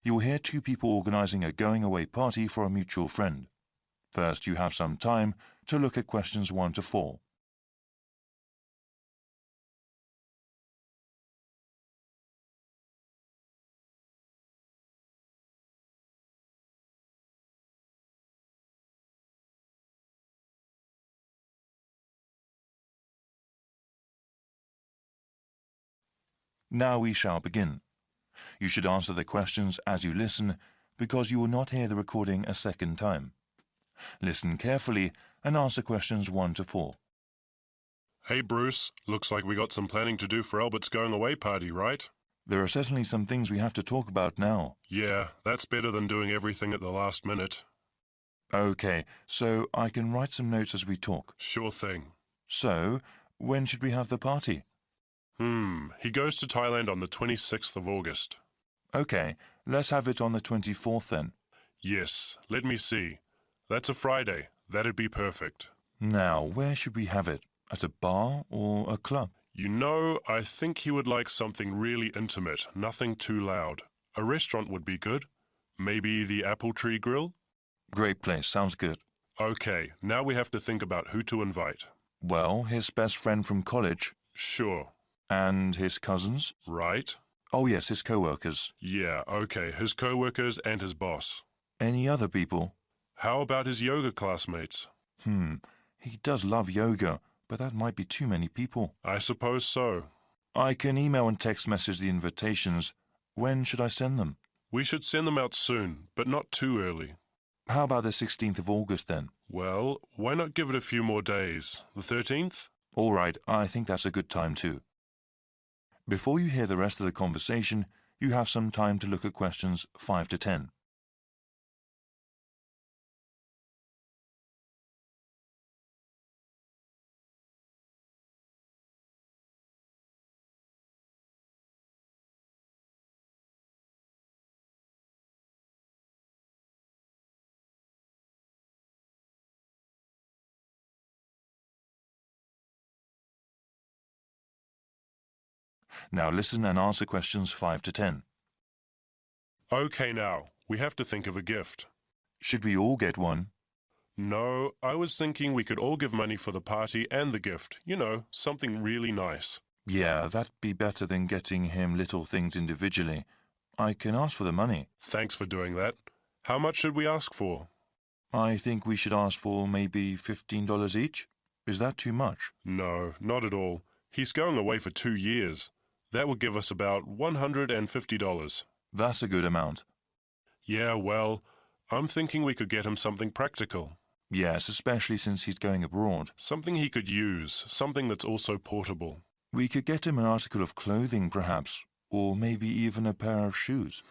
You will hear two people organizing a going-away party for a mutual friend. First, you have some time to look at questions 1 to 4. Now we shall begin. You should answer the questions as you listen, because you will not hear the recording a second time. Listen carefully and answer questions 1 to 4. Hey Bruce, looks like we got some planning to do for Albert's going away party, right? There are certainly some things we have to talk about now. Yeah, that's better than doing everything at the last minute. Okay, so I can write some notes as we talk. Sure thing. So, when should we have the party? He goes to Thailand on the 26th of August. Okay, let's have it on the 24th then. Yes, let me see. That's a Friday. That'd be perfect. Now, where should we have it? At a bar or a club? You know, I think he would like something really intimate, nothing too loud. A restaurant would be good. Maybe the Apple Tree Grill? Great place, sounds good. Okay, now we have to think about who to invite. Well, his best friend from college. Sure. And his cousins? Right. Oh yes, his co-workers. Yeah, okay, his co-workers and his boss. Any other people? How about his yoga classmates? He does love yoga, but that might be too many people. I suppose so. I can email and text message the invitations. When should I send them? We should send them out soon, but not too early. How about the 16th of August then? Well, why not give it a few more days? The 13th? All right, I think that's a good time too. Before you hear the rest of the conversation, you have some time to look at questions 5 to 10. Now listen and answer questions 5 to 10. Okay now, we have to think of a gift. Should we all get one? No, I was thinking we could all give money for the party and the gift. You know, something really nice. Yeah, that'd be better than getting him little things individually. I can ask for the money. Thanks for doing that. How much should we ask for? I think we should ask for maybe $15 each. Is that too much? No, not at all. He's going away for 2 years. That would give us about $150. That's a good amount. Yeah, well, I'm thinking we could get him something practical. Yes, especially since he's going abroad. Something he could use, something that's also portable. We could get him an article of clothing, perhaps, or maybe even a pair of shoes.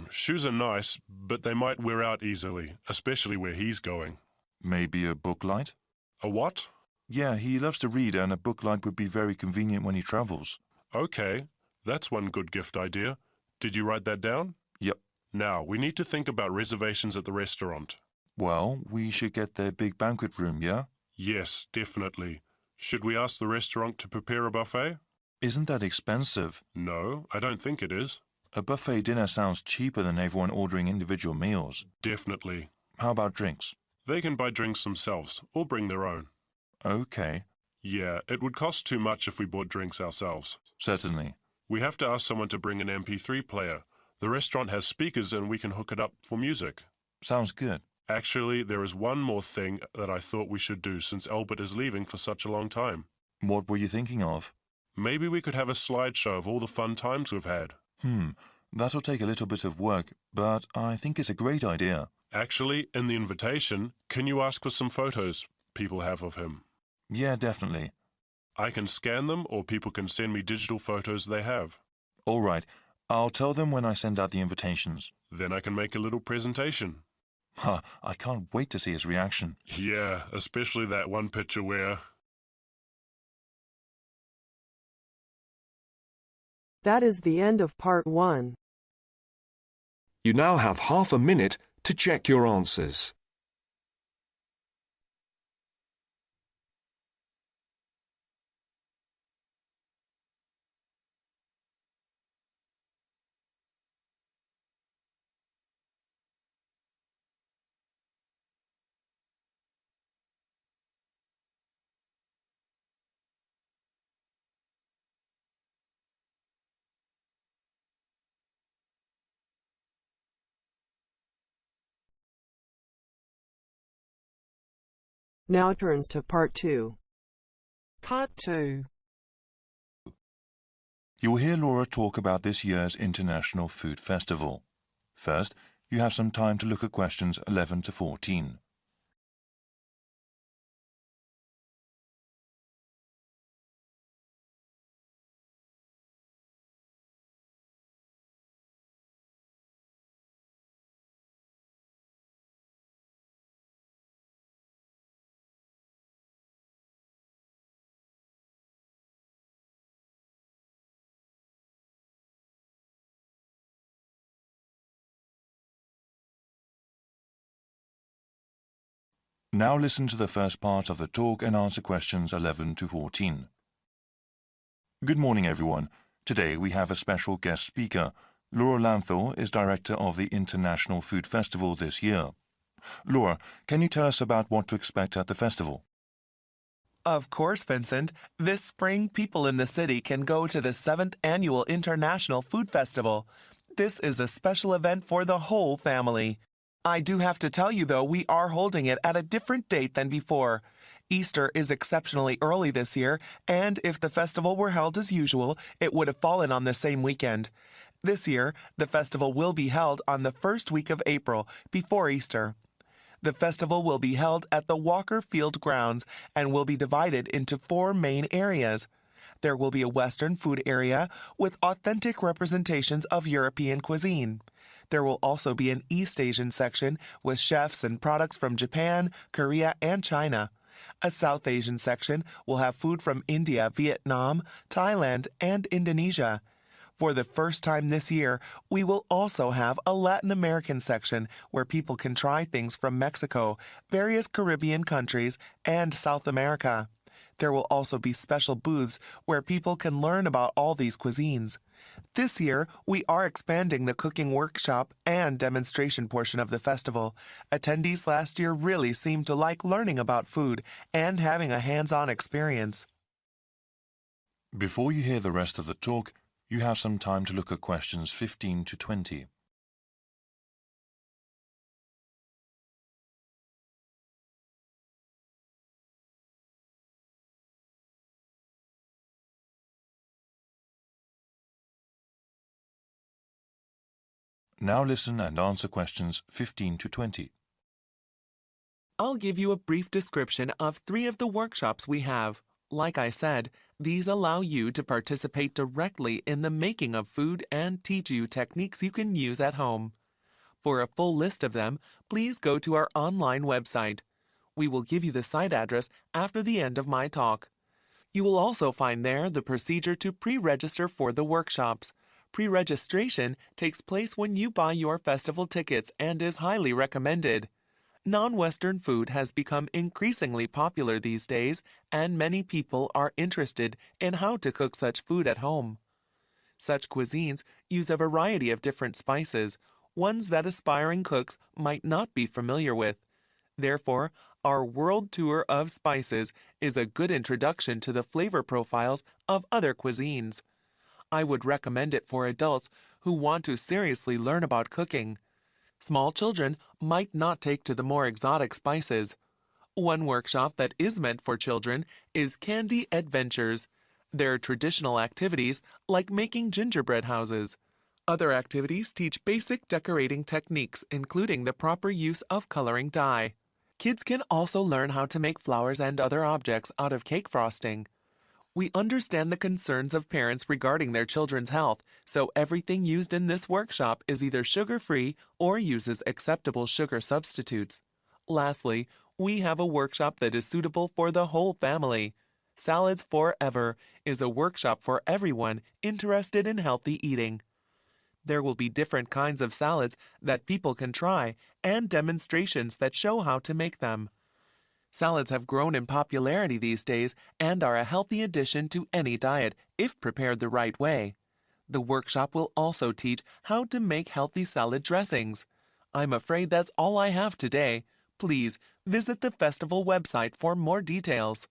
Shoes are nice, but they might wear out easily, especially where he's going. Maybe a book light? A what? Yeah, he loves to read, and a book light would be very convenient when he travels. Okay, that's one good gift idea. Did you write that down? Yep. Now, we need to think about reservations at the restaurant. Well, we should get their big banquet room, yeah? Yes, definitely. Should we ask the restaurant to prepare a buffet? Isn't that expensive? No, I don't think it is. A buffet dinner sounds cheaper than everyone ordering individual meals. Definitely. How about drinks? They can buy drinks themselves, or bring their own. Okay. Yeah, it would cost too much if we bought drinks ourselves. Certainly. We have to ask someone to bring an MP3 player. The restaurant has speakers and we can hook it up for music. Sounds good. Actually, there is one more thing that I thought we should do since Albert is leaving for such a long time. What were you thinking of? Maybe we could have a slideshow of all the fun times we've had. That'll take a little bit of work, but I think it's a great idea. Actually, in the invitation, can you ask for some photos people have of him? Yeah, definitely. I can scan them or people can send me digital photos they have. All right. I'll tell them when I send out the invitations. Then I can make a little presentation. I can't wait to see his reaction. Yeah, especially that one picture where... That is the end of part 1. You now have half a minute to check your answers. Now turns to Part 2. Part 2. You will hear Laura talk about this year's International Food Festival. First, you have some time to look at questions 11 to 14. Now listen to the first part of the talk and answer questions 11 to 14. Good morning, everyone. Today we have a special guest speaker. Laura Lanthor is director of the International Food Festival this year. Laura, can you tell us about what to expect at the festival? Of course, Vincent. This spring, people in the city can go to the 7th Annual International Food Festival. This is a special event for the whole family. I do have to tell you, though, we are holding it at a different date than before. Easter is exceptionally early this year, and if the festival were held as usual, it would have fallen on the same weekend. This year, the festival will be held on the first week of April, before Easter. The festival will be held at the Walker Field grounds and will be divided into 4 main areas. There will be a Western food area with authentic representations of European cuisine. There will also be an East Asian section with chefs and products from Japan, Korea, and China. A South Asian section will have food from India, Vietnam, Thailand, and Indonesia. For the first time this year, we will also have a Latin American section where people can try things from Mexico, various Caribbean countries, and South America. There will also be special booths where people can learn about all these cuisines. This year, we are expanding the cooking workshop and demonstration portion of the festival. Attendees last year really seemed to like learning about food and having a hands-on experience. Before you hear the rest of the talk, you have some time to look at questions 15 to 20. Now listen and answer questions 15 to 20. I'll give you a brief description of 3 of the workshops we have. Like I said, these allow you to participate directly in the making of food and teach you techniques you can use at home. For a full list of them, please go to our online website. We will give you the site address after the end of my talk. You will also find there the procedure to pre-register for the workshops. Pre-registration takes place when you buy your festival tickets and is highly recommended. Non-Western food has become increasingly popular these days, and many people are interested in how to cook such food at home. Such cuisines use a variety of different spices, ones that aspiring cooks might not be familiar with. Therefore, our world tour of spices is a good introduction to the flavor profiles of other cuisines. I would recommend it for adults who want to seriously learn about cooking. Small children might not take to the more exotic spices. One workshop that is meant for children is Candy Adventures. They're traditional activities like making gingerbread houses. Other activities teach basic decorating techniques, including the proper use of coloring dye. Kids can also learn how to make flowers and other objects out of cake frosting. We understand the concerns of parents regarding their children's health, so everything used in this workshop is either sugar-free or uses acceptable sugar substitutes. Lastly, we have a workshop that is suitable for the whole family. Salads Forever is a workshop for everyone interested in healthy eating. There will be different kinds of salads that people can try and demonstrations that show how to make them. Salads have grown in popularity these days and are a healthy addition to any diet if prepared the right way. The workshop will also teach how to make healthy salad dressings. I'm afraid that's all I have today. Please visit the festival website for more details.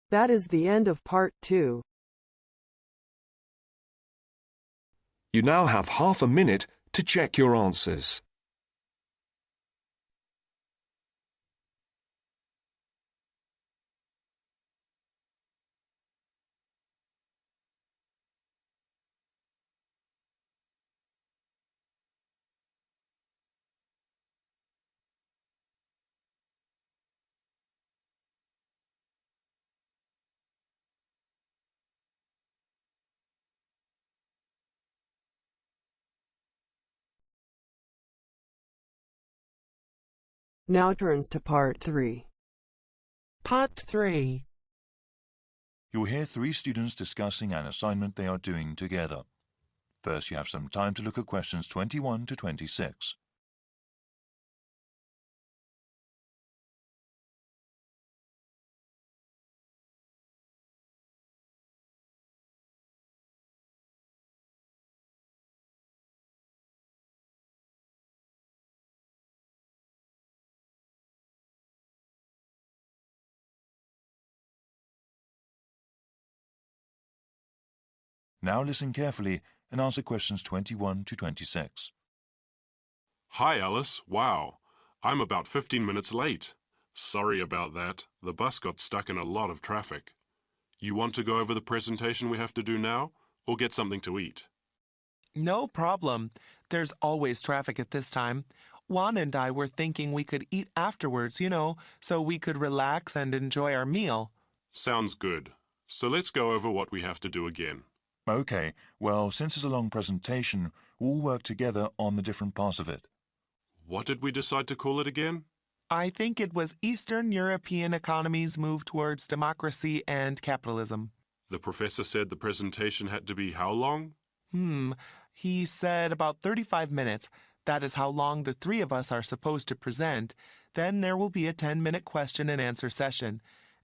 That is the end of Part 2. You now have half a minute to check your answers. Now turns to Part 3. Part 3. You'll hear three students discussing an assignment they are doing together. First, you have some time to look at questions 21 to 26. Now listen carefully and answer questions 21 to 26. Hi, Alice. Wow. I'm about 15 minutes late. Sorry about that. The bus got stuck in a lot of traffic. You want to go over the presentation we have to do now, or get something to eat? No problem. There's always traffic at this time. Juan and I were thinking we could eat afterwards, so we could relax and enjoy our meal. Sounds good. So let's go over what we have to do again. Okay, well, since it's a long presentation, we'll work together on the different parts of it. What did we decide to call it again? I think it was Eastern European economies move towards democracy and capitalism. The professor said the presentation had to be how long? He said about 35 minutes. That is how long the three of us are supposed to present. Then there will be a 10-minute question and answer session.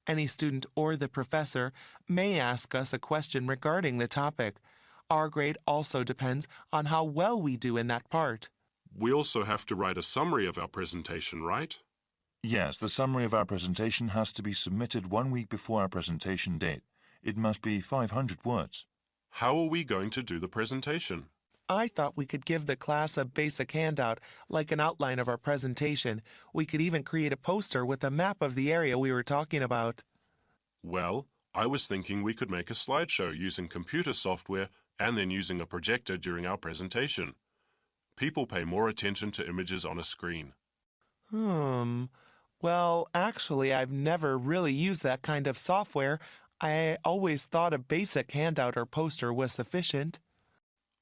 Any student or the professor may ask us a question regarding the topic. Our grade also depends on how well we do in that part. We also have to write a summary of our presentation, right? Yes, the summary of our presentation has to be submitted 1 week before our presentation date. It must be 500 words. How are we going to do the presentation? I thought we could give the class a basic handout, like an outline of our presentation. We could even create a poster with a map of the area we were talking about. Well, I was thinking we could make a slideshow using computer software and then using a projector during our presentation. People pay more attention to images on a screen. Well, actually, I've never really used that kind of software. I always thought a basic handout or poster was sufficient.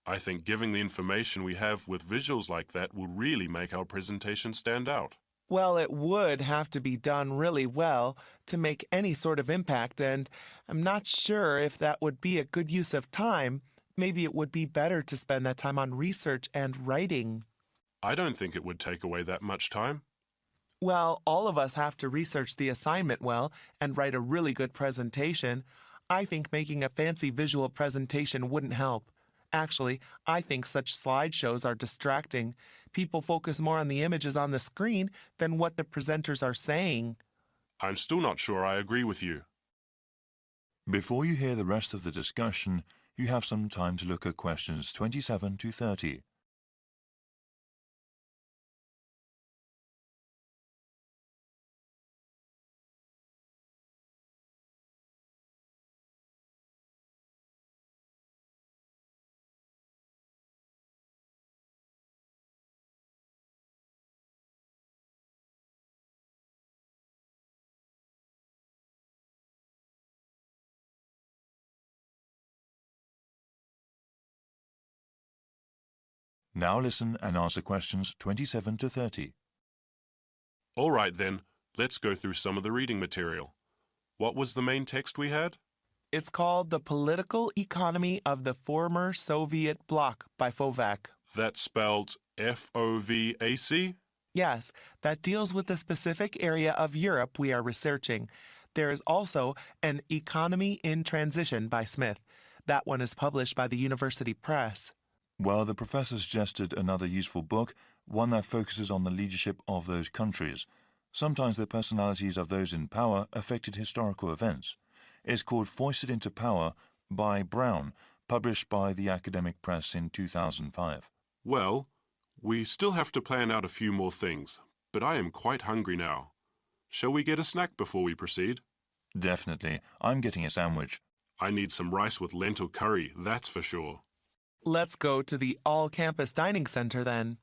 I think giving the information we have with visuals like that will really make our presentation stand out. Well, it would have to be done really well to make any sort of impact, and I'm not sure if that would be a good use of time. Maybe it would be better to spend that time on research and writing. I don't think it would take away that much time. Well, all of us have to research the assignment well and write a really good presentation. I think making a fancy visual presentation wouldn't help. Actually, I think such slideshows are distracting. People focus more on the images on the screen than what the presenters are saying. I'm still not sure I agree with you. Before you hear the rest of the discussion, you have some time to look at questions 27 to 30. Now listen and answer questions 27 to 30. All right then, let's go through some of the reading material. What was the main text we had? It's called The Political Economy of the Former Soviet Bloc by Fovac. That's spelled F-O-V-A-C? Yes, that deals with the specific area of Europe we are researching. There is also An Economy in Transition by Smith. That one is published by the University Press. Well, the professor suggested another useful book, one that focuses on the leadership of those countries. Sometimes the personalities of those in power affected historical events. It's called Foisted into Power by Brown, published by the Academic Press in 2005. Well, We still have to plan out a few more things, but I am quite hungry now. Shall we get a snack before we proceed? Definitely. I'm getting a sandwich. I need some rice with lentil curry, that's for sure. Let's go to the all-campus dining center then.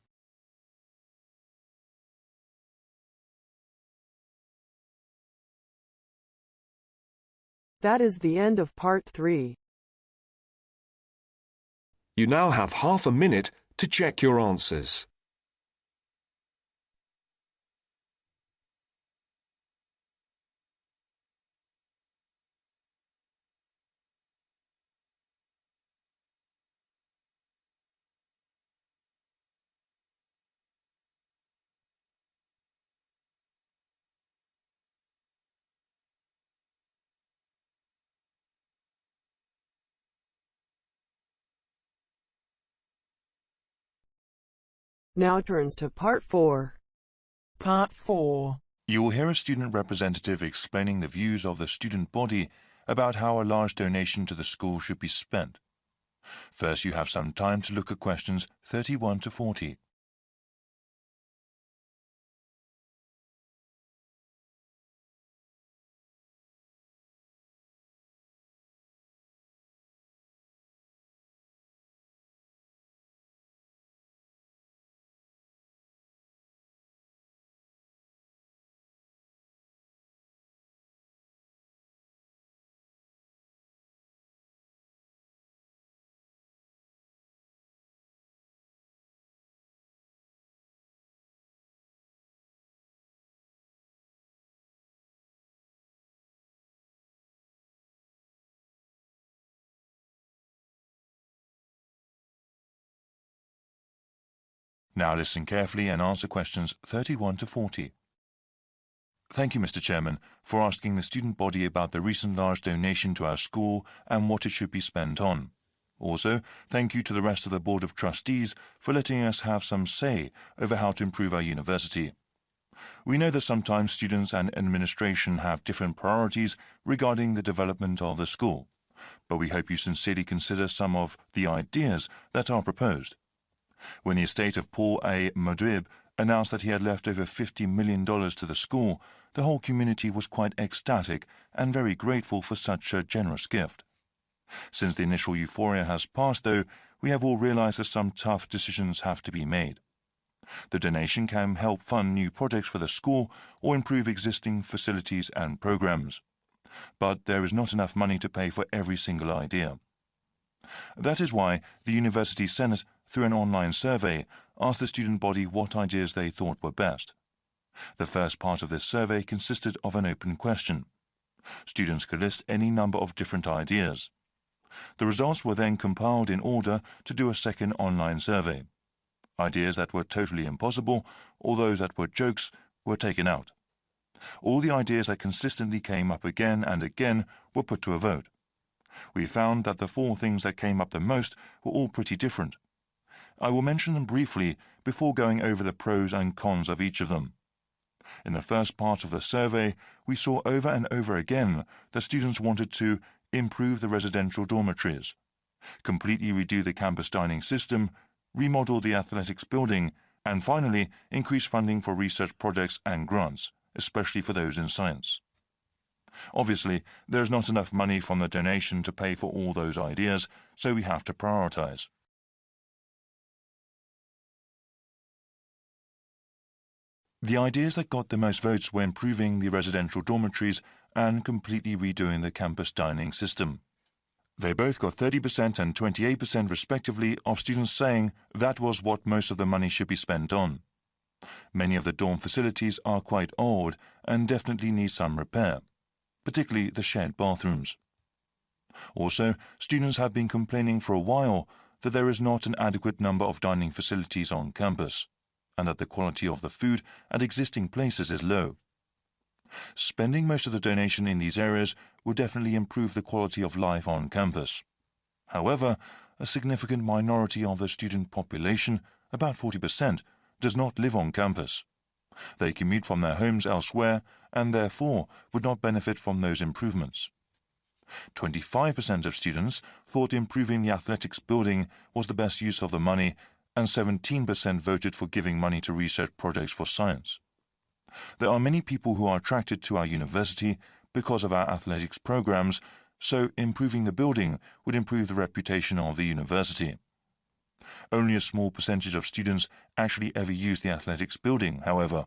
That is the end of part 3. You now have half a minute to check your answers. Now turns to part 4. Part 4. You will hear a student representative explaining the views of the student body about how a large donation to the school should be spent. First, you have some time to look at questions 31 to 40. Now listen carefully and answer questions 31 to 40. Thank you, Mr. Chairman, for asking the student body about the recent large donation to our school and what it should be spent on. Also, thank you to the rest of the Board of Trustees for letting us have some say over how to improve our university. We know that sometimes students and administration have different priorities regarding the development of the school, but we hope you sincerely consider some of the ideas that are proposed. When the estate of Paul A. Modrib announced that he had left over $50 million to the school, the whole community was quite ecstatic and very grateful for such a generous gift. Since the initial euphoria has passed, though, we have all realized that some tough decisions have to be made. The donation can help fund new projects for the school or improve existing facilities and programs. But there is not enough money to pay for every single idea. That is why the University Senate, through an online survey, asked the student body what ideas they thought were best. The first part of this survey consisted of an open question. Students could list any number of different ideas. The results were then compiled in order to do a second online survey. Ideas that were totally impossible, or those that were jokes, were taken out. All the ideas that consistently came up again and again were put to a vote. We found that the 4 things that came up the most were all pretty different. I will mention them briefly before going over the pros and cons of each of them. In the first part of the survey, we saw over and over again that students wanted to improve the residential dormitories, completely redo the campus dining system, remodel the athletics building, and finally increase funding for research projects and grants, especially for those in science. Obviously, there is not enough money from the donation to pay for all those ideas, so we have to prioritize. The ideas that got the most votes were improving the residential dormitories and completely redoing the campus dining system. They both got 30% and 28% respectively of students saying that was what most of the money should be spent on. Many of the dorm facilities are quite old and definitely need some repair, particularly the shared bathrooms. Also, students have been complaining for a while that there is not an adequate number of dining facilities on campus, and that the quality of the food at existing places is low. Spending most of the donation in these areas will definitely improve the quality of life on campus. However, a significant minority of the student population, about 40%, does not live on campus. They commute from their homes elsewhere and therefore would not benefit from those improvements. 25% of students thought improving the athletics building was the best use of the money, and 17% voted for giving money to research projects for science. There are many people who are attracted to our university because of our athletics programs, so improving the building would improve the reputation of the university. Only a small percentage of students actually ever use the athletics building, however.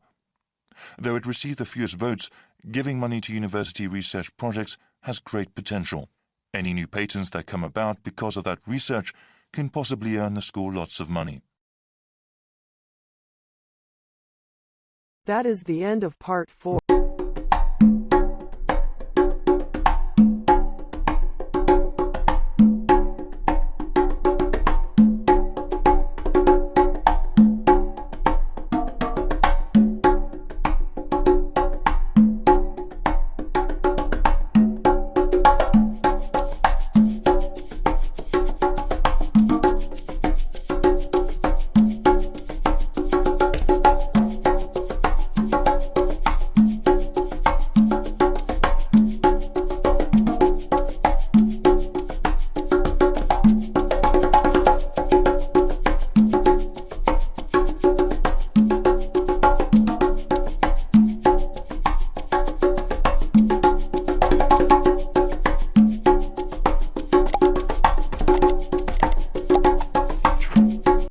Though it received the fewest votes, giving money to university research projects has great potential. Any new patents that come about because of that research can possibly earn the school lots of money. That is the end of part 4.